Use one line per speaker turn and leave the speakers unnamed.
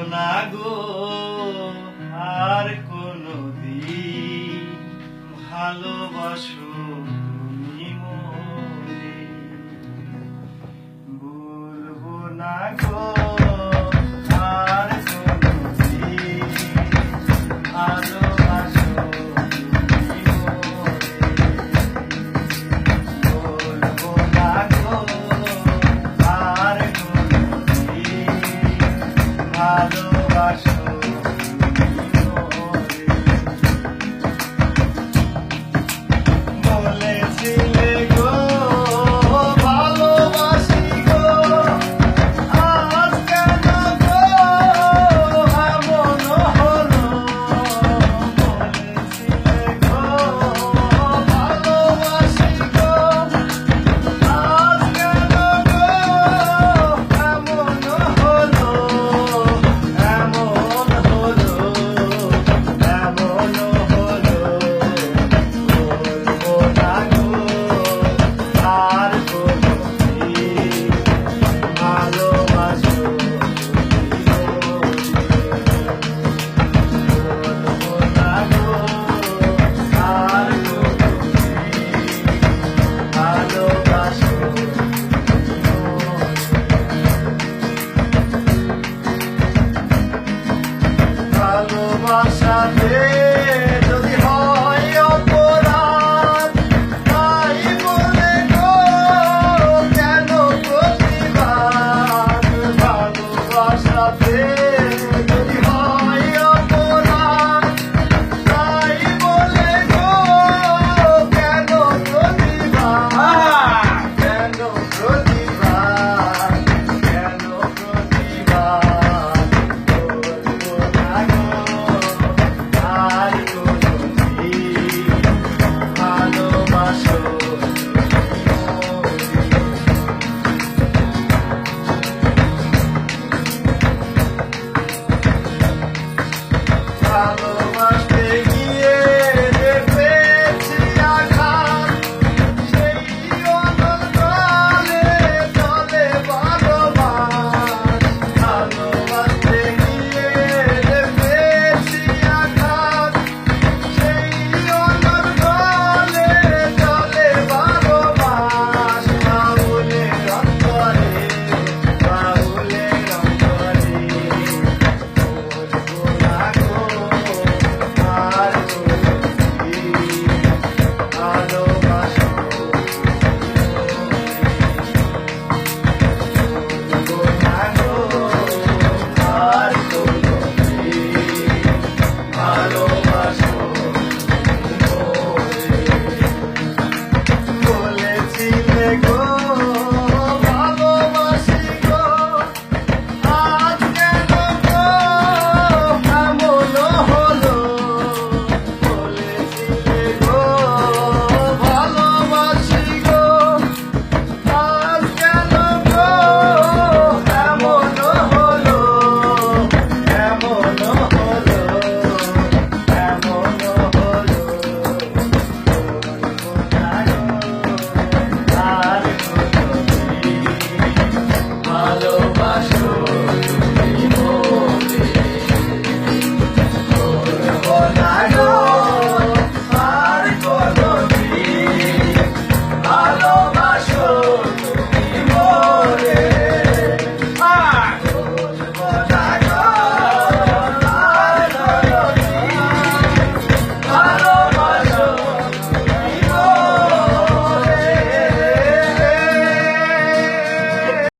না গো আর কোনদিন ভালোবাসো তুমি মনে বলবো না গো আর কোনদিন ভালোবাসো তুমি মনে বলবো না গো আর কোনদিন ভালোবাসো বলেছিলে গো ভালোবাসি গো আজ কেন গো এমন হলো বলেছিলে গো ভালোবাসি গো আজ কেন গো এমন হলো ভালোবাসাতে যদি হয় অপরাধ তাই বলে গো কেন প্রতিবাদ ভালোবাসাতে